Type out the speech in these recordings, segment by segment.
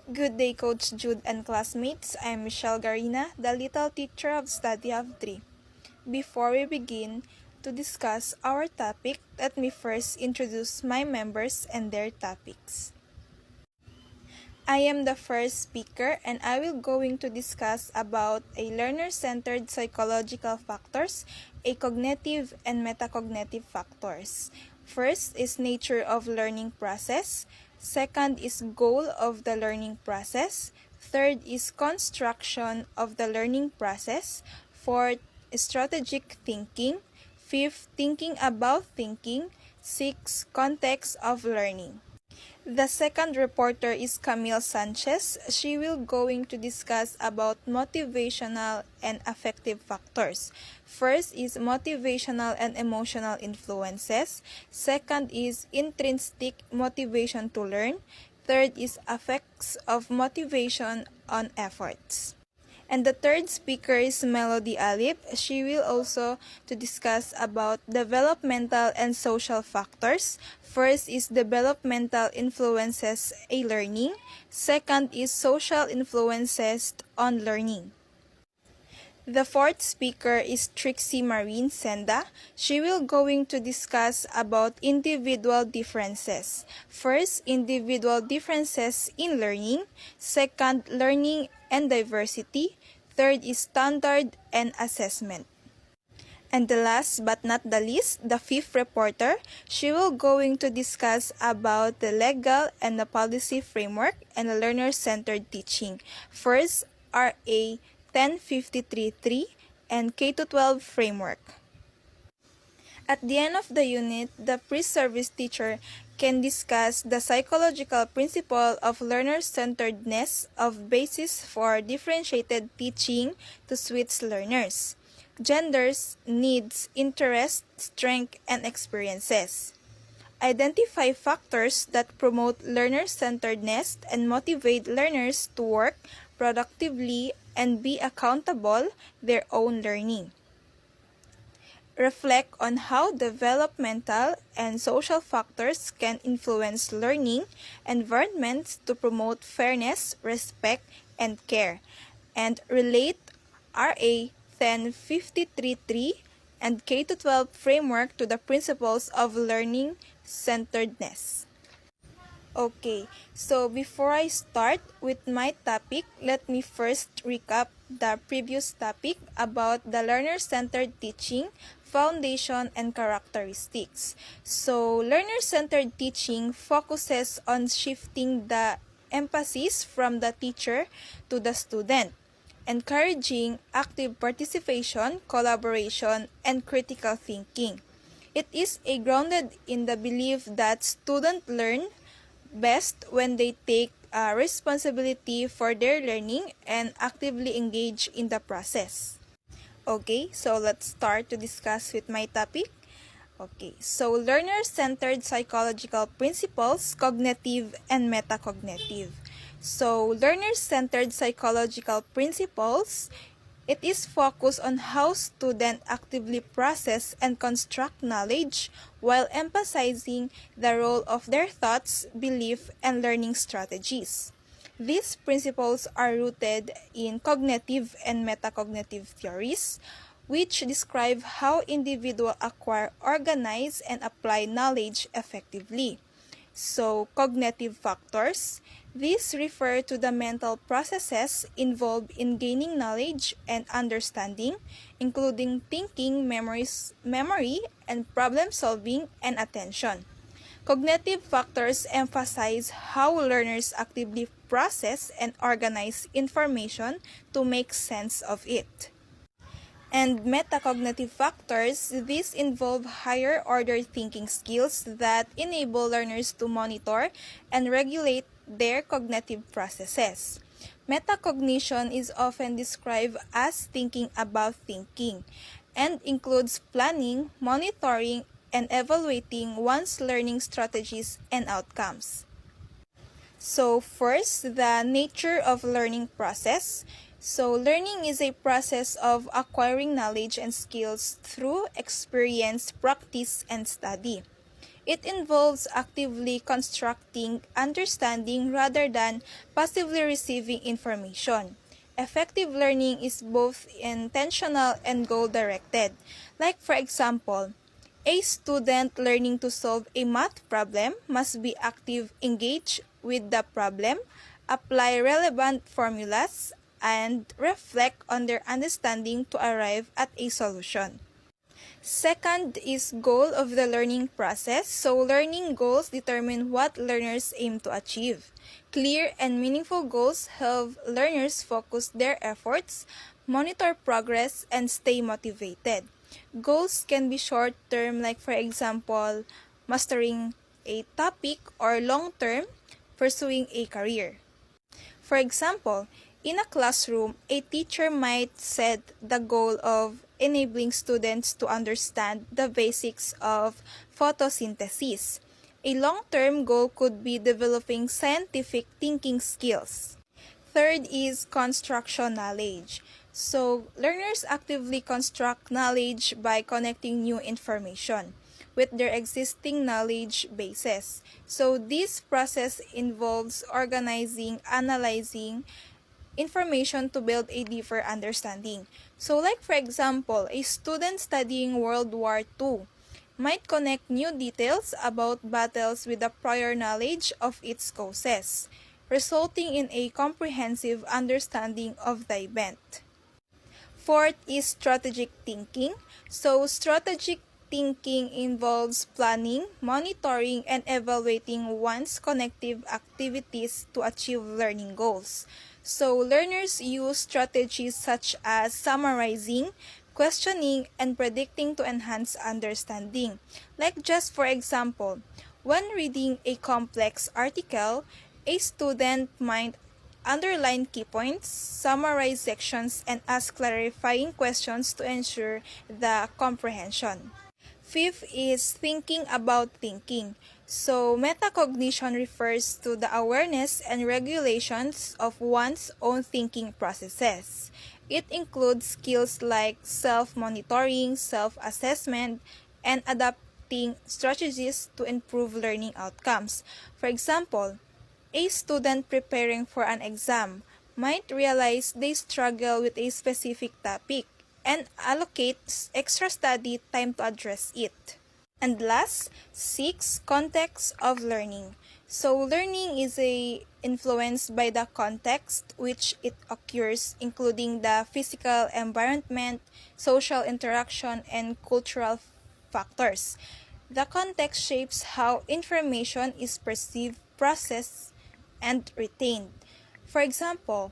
Good day, Coach Jude and classmates. I'm Michelle Garina, the little teacher of Study of 3. Before we begin to discuss our topic, let me first introduce my members and their topics. I am the first speaker and I will going to discuss about a learner-centered psychological factors, a cognitive and metacognitive factors. First is nature of learning process. Second is goal of the learning process. Third is construction of the learning process. Fourth, strategic thinking. Fifth, thinking about thinking. Sixth, context of learning. The second reporter is Camille Sanchez. She will going to discuss about motivational and affective factors. First is motivational and emotional influences. Second is intrinsic motivation to learn. Third is effects of motivation on efforts. And the third speaker is Melody Alip. She will also to discuss about developmental and social factors. First is developmental influences a learning. Second is social influences on learning. The fourth speaker is Trixie Marine Senda. She will going to discuss about individual differences. First, individual differences in learning. Second, learning and diversity. Third is standard and assessment. And the last but not the least, the fifth reporter, she will going to discuss about the legal and the policy framework and the learner-centered teaching. First, RA 1053-3 and K-12 framework. At the end of the unit, the pre-service teacher can discuss the psychological principle of learner-centeredness of basis for differentiated teaching to suit learners, genders, needs, interests, strength, and experiences. Identify factors that promote learner-centeredness and motivate learners to work productively and be accountable their own learning. Reflect on how developmental and social factors can influence learning environments to promote fairness, respect, and care, and relate RA 1053-3 and K-12 framework to the principles of learning centeredness. Okay, so before I start with my topic, let me first recap the previous topic about the learner-centered teaching, foundation, and characteristics. So, learner-centered teaching focuses on shifting the emphasis from the teacher to the student, encouraging active participation, collaboration, and critical thinking. It is grounded in the belief that students learn best when they take responsibility for their learning and actively engage in the process. Okay, so let's start to discuss with my topic. Okay, so learner-centered psychological principles, cognitive and metacognitive. So learner-centered psychological principles, it is focused on how students actively process and construct knowledge while emphasizing the role of their thoughts, belief, and learning strategies. These principles are rooted in cognitive and metacognitive theories, which describe how individuals acquire, organize, and apply knowledge effectively. So, cognitive factors. These refer to the mental processes involved in gaining knowledge and understanding, including thinking, memory, and problem solving, and attention. Cognitive factors emphasize how learners actively process and organize information to make sense of it. And metacognitive factors, these involve higher order thinking skills that enable learners to monitor and regulate their cognitive processes. Metacognition is often described as thinking about thinking and includes planning, monitoring, and evaluating one's learning strategies and outcomes. So first, the nature of learning process. So learning is a process of acquiring knowledge and skills through experience, practice, and study. It involves actively constructing understanding rather than passively receiving information. Effective learning is both intentional and goal-directed. Like for example, a student learning to solve a math problem must be active, engaged with the problem, apply relevant formulas, and reflect on their understanding to arrive at a solution. Second is goal of the learning process. So learning goals determine what learners aim to achieve. Clear and meaningful goals help learners focus their efforts, monitor progress, and stay motivated. Goals can be short term, like for example, mastering a topic, or long term, pursuing a career. For example, in a classroom, a teacher might set the goal of enabling students to understand the basics of photosynthesis. A long-term goal could be developing scientific thinking skills. Third is construction knowledge. So, learners actively construct knowledge by connecting new information with their existing knowledge bases. So, this process involves organizing, analyzing information to build a deeper understanding. So, like for example, a student studying World War II might connect new details about battles with the prior knowledge of its causes, resulting in a comprehensive understanding of the event. Fourth is strategic thinking. So, strategic thinking involves planning, monitoring, and evaluating one's connective activities to achieve learning goals. So, learners use strategies such as summarizing, questioning, and predicting to enhance understanding. Like, just for example, when reading a complex article, a student might underline key points, summarize sections, and ask clarifying questions to ensure the comprehension. Fifth is thinking about thinking. So, metacognition refers to the awareness and regulations of one's own thinking processes. It includes skills like self-monitoring, self-assessment, and adapting strategies to improve learning outcomes. For example, a student preparing for an exam might realize they struggle with a specific topic and allocate extra study time to address it. And last, six, context of learning. So learning is influenced by the context which it occurs, including the physical environment, social interaction, and cultural factors. The context shapes how information is perceived, processed, and retained. For example,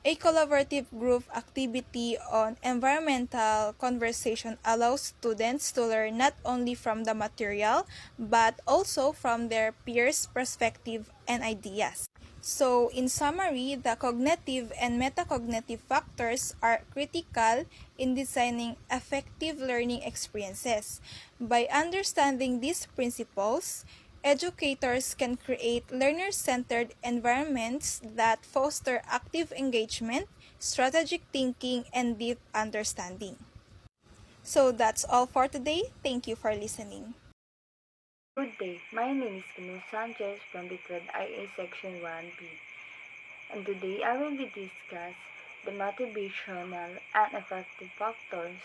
a collaborative group activity on environmental conversation allows students to learn not only from the material but also from their peers' perspective and ideas. So, in summary, the cognitive and metacognitive factors are critical in designing effective learning experiences. By understanding these principles, educators can create learner-centered environments that foster active engagement, strategic thinking, and deep understanding. So that's all for today. Thank you for listening. Good day, my name is Camille Sanchez from Bitred IA Section 1B, and today I will be discuss the motivational and affective factors,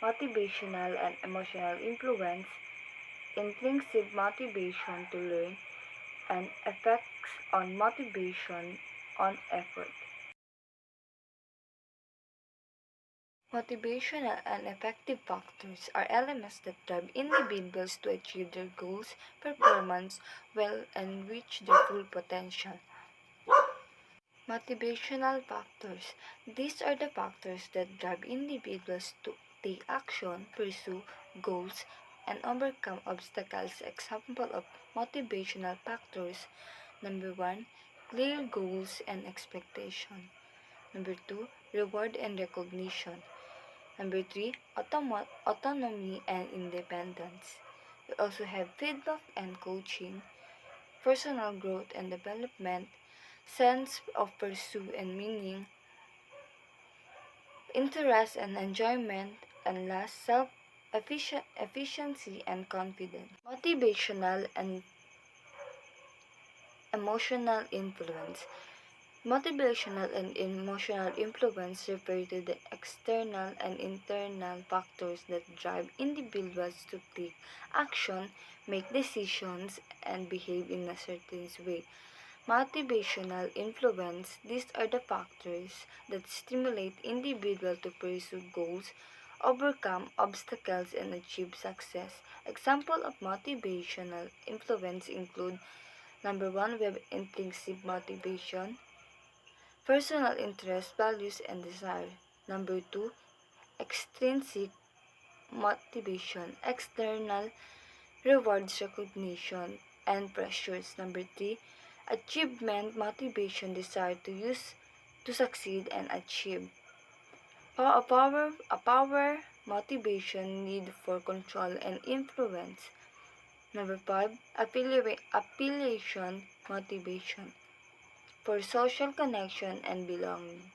motivational and emotional influence, intrinsic motivation to learn, and effects on motivation on effort. Motivational and effective factors are elements that drive individuals to achieve their goals, performance well, and reach their full potential. Motivational factors. These are the factors that drive individuals to take action, pursue goals, and overcome obstacles. Example of motivational factors. Number 1, clear goals and expectation. Number 2, reward and recognition. Number 3, autonomy and independence. We also have feedback and coaching, personal growth and development, sense of pursuit and meaning, interest and enjoyment, and last, self efficiency and confidence. Motivational and emotional influence. Motivational and emotional influence refer to the external and internal factors that drive individuals to take action, make decisions, and behave in a certain way. Motivational influence, these are the factors that stimulate individuals to pursue goals, overcome obstacles, and achieve success. Example of motivational influence include: number one, we have intrinsic motivation, personal interest, values, and desire. Number two, extrinsic motivation, external rewards, recognition, and pressures. Number three, achievement motivation, desire to succeed and achieve. A power motivation, need for control and influence. Number five, affiliation motivation, for social connection and belonging.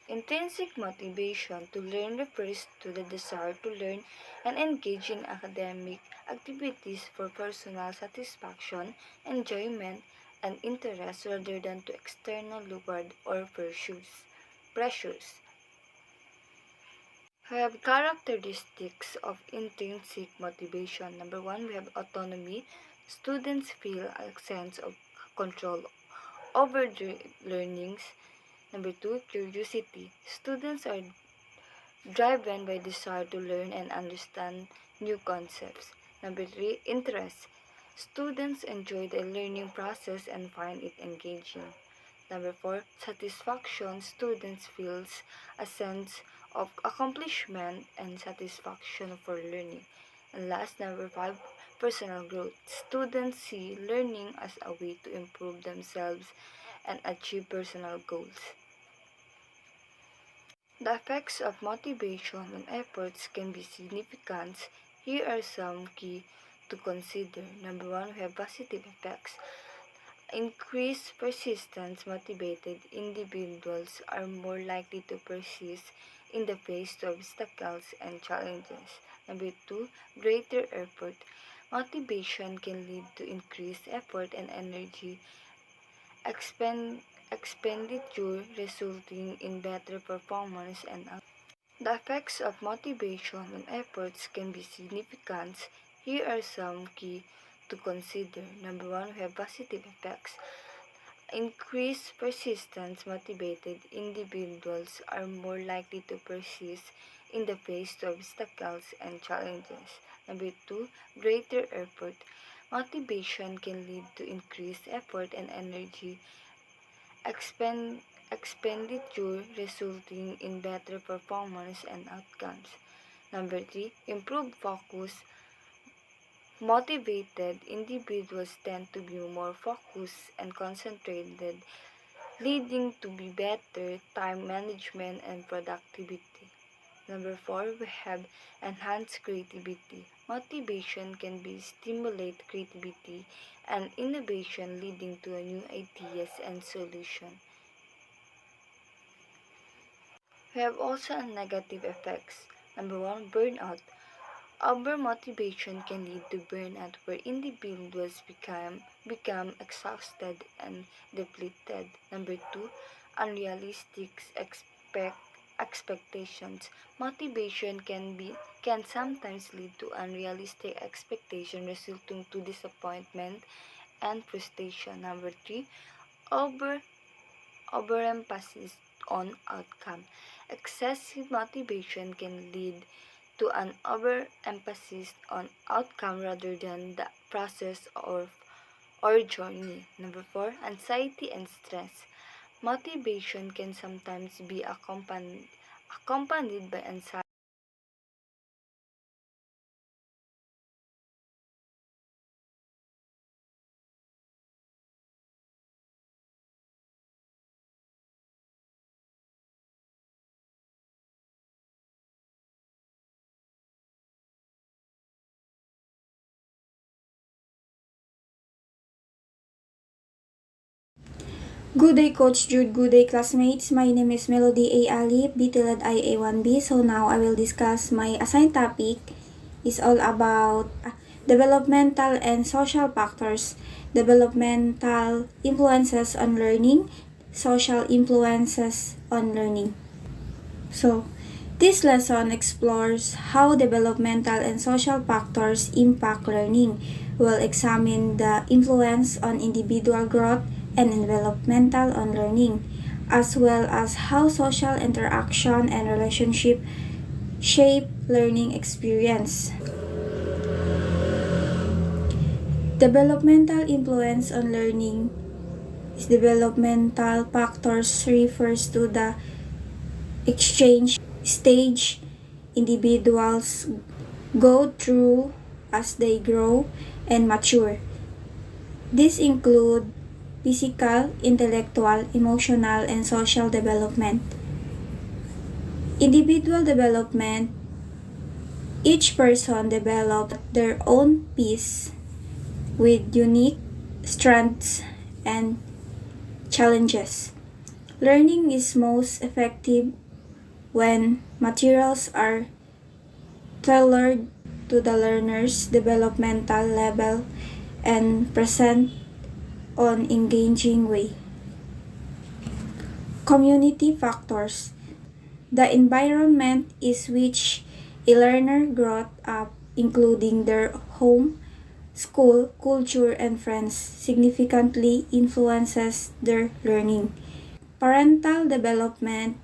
Intrinsic motivation to learn refers to the desire to learn and engage in academic activities for personal satisfaction, enjoyment, and interest rather than to external reward or pressures. We have characteristics of intrinsic motivation. Number one, we have autonomy. Students feel a sense of control over their learnings. Number two, curiosity. Students are driven by desire to learn and understand new concepts. Number three, interest. Students enjoy the learning process and find it engaging. Number four, satisfaction. Students feel a sense of accomplishment and satisfaction for learning. And last, number five, personal growth. Students see learning as a way to improve themselves and achieve personal goals. The effects of motivation on efforts can be significant. Here are some key to consider. Number one, we have positive effects. Increased persistence. Motivated individuals are more likely to persist in the face of obstacles and challenges. Number two, greater effort. Motivation can lead to increased effort and energy expenditure, resulting in better performance and the effects of motivation on efforts can be significant. Here are some key to consider. Number one, we have positive effects. Increased persistence. Motivated individuals are more likely to persist in the face of obstacles and challenges. Number two, greater effort. Motivation can lead to increased effort and energy expenditure, resulting in better performance and outcomes. Number three, improved focus. Motivated individuals tend to be more focused and concentrated, leading to be better time management and productivity. Number four, we have enhanced creativity. Motivation can be stimulate creativity and innovation, leading to new ideas and solutions. We have also negative effects. Number one, burnout. Over-motivation can lead to burnout, where individuals become exhausted and depleted. Number two, unrealistic expectations. Motivation can sometimes lead to unrealistic expectation, resulting to disappointment and frustration. Number three, over overemphasis on outcome. Excessive motivation can lead to an overemphasis on outcome rather than the process or journey. Number four, anxiety and stress. Motivation can sometimes be accompanied by anxiety. Good day, Coach Jude. Good day, classmates. My name is Melody A. Ali, BTLAD IA1B. So now I will discuss my assigned topic is all about developmental and social factors, developmental influences on learning, social influences on learning. So, this lesson explores how developmental and social factors impact learning. We'll examine the influence on individual growth and developmental on learning, as well as how social interaction and relationship shape learning experience. Developmental influence on learning is developmental factors refers to the exchange stage individuals go through as they grow and mature. These include physical, intellectual, emotional, and social development. Individual development, each person develops their own piece with unique strengths and challenges. Learning is most effective when materials are tailored to the learner's developmental level and present on engaging way. Community factors. The environment is which a learner grows up, including their home, school, culture, and friends, significantly influences their learning. Parental development,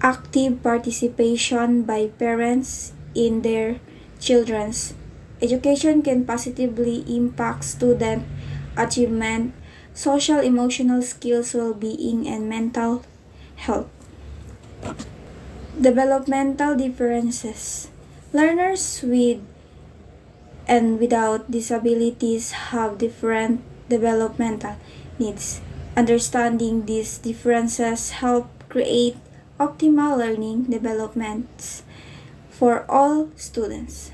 active participation by parents in their children's education can positively impact student achievement, social emotional skills, well-being, and mental health. Developmental differences. Learners with and without disabilities have different developmental needs. Understanding these differences help create optimal learning developments for all students.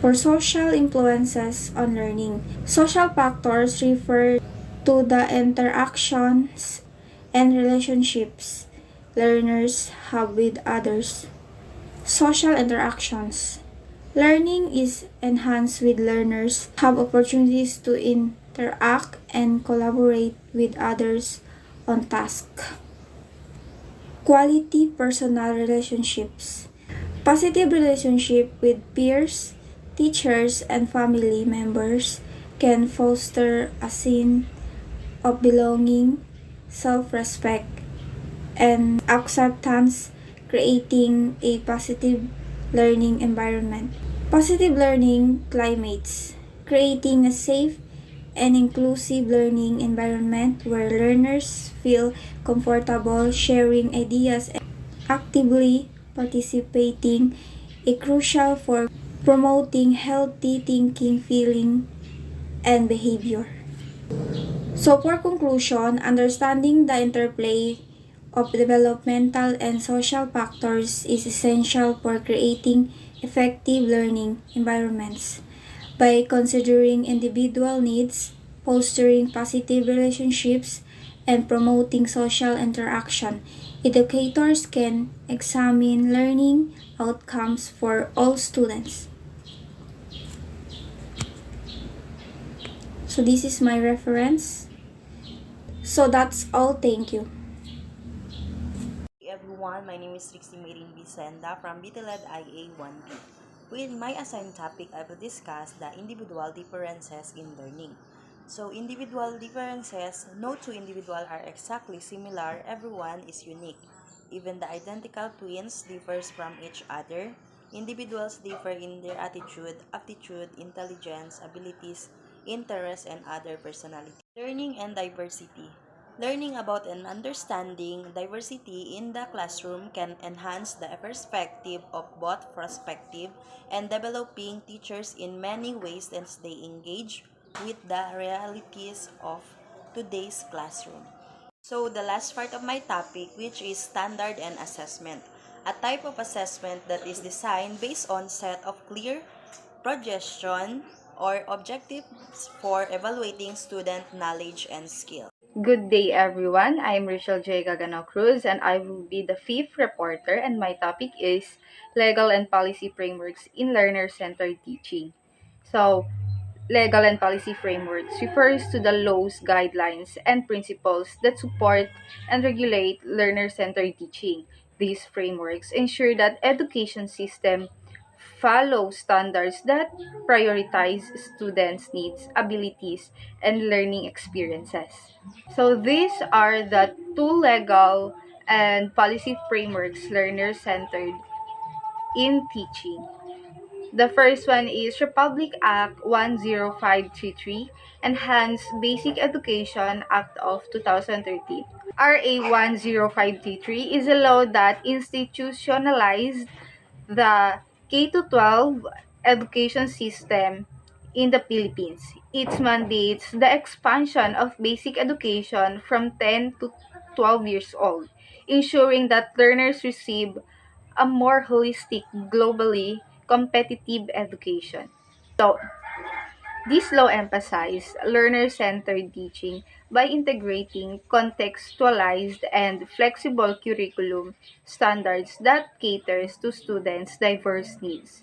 For social influences on learning, social factors refer to the interactions and relationships learners have with others. Social interactions. Learning is enhanced with learners have opportunities to interact and collaborate with others on tasks. Quality personal relationships. Positive relationship with peers, teachers, and family members can foster a sense of belonging, self-respect, and acceptance, creating a positive learning environment. Positive learning climates, creating a safe and inclusive learning environment where learners feel comfortable sharing ideas and actively participating is crucial for promoting healthy thinking, feeling, and behavior. So for conclusion, understanding the interplay of developmental and social factors is essential for creating effective learning environments. By considering individual needs, fostering positive relationships, and promoting social interaction, educators can examine learning outcomes for all students. So this is my reference. So that's all. Thank you. Hey everyone, my name is Trixie Marin Vicenda from BTLAD IA1B. With my assigned topic, I will discuss the individual differences in learning. So, individual differences, no two individuals are exactly similar, everyone is unique. Even the identical twins differs from each other. Individuals differ in their attitude, aptitude, intelligence, abilities, interests, and other personality. Learning and diversity. Learning about and understanding diversity in the classroom can enhance the perspective of both prospective and developing teachers in many ways as they engage with the realities of today's classroom. So the last part of my topic, which is standard and assessment, a type of assessment that is designed based on set of clear projection or objectives for evaluating student knowledge and skill. Good day, everyone. I'm Rachel J. Gagano Cruz, and I will be the fifth reporter, and my topic is legal and policy frameworks in learner-centered teaching. So, legal and policy frameworks refers to the laws, guidelines, and principles that support and regulate learner-centered teaching. These frameworks ensure that education system follow standards that prioritize students' needs, abilities, and learning experiences. So these are the two legal and policy frameworks learner-centered in teaching. The first one is Republic Act 10533, Enhanced Basic Education Act of 2013. RA 10533 is a law that institutionalized the K-12 education system in the Philippines. It mandates the expansion of basic education from 10 to 12 years old, ensuring that learners receive a more holistic, globally competitive education. So, this law emphasizes learner-centered teaching by integrating contextualized and flexible curriculum standards that caters to students' diverse needs.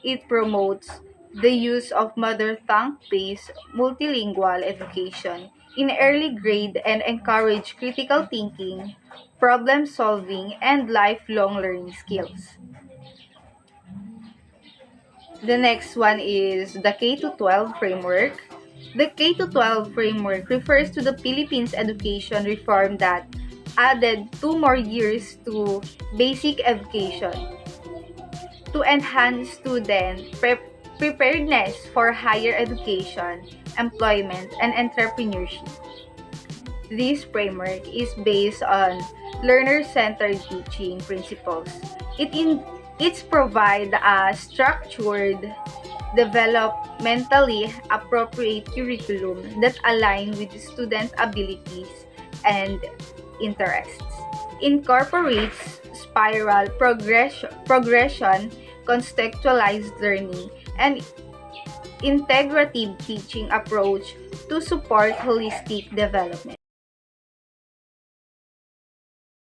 It promotes the use of mother tongue-based multilingual education in early grade and encourage critical thinking, problem solving, and lifelong learning skills. The next one is the K-12 framework. The K-12 framework refers to the Philippines education reform that added 2 more years to basic education to enhance student preparedness for higher education, employment, and entrepreneurship. This framework is based on learner-centered teaching principles. It's provide a structured, developmentally appropriate curriculum that align with the student abilities and interests. Incorporates spiral progression, contextualized learning, and integrative teaching approach to support holistic development.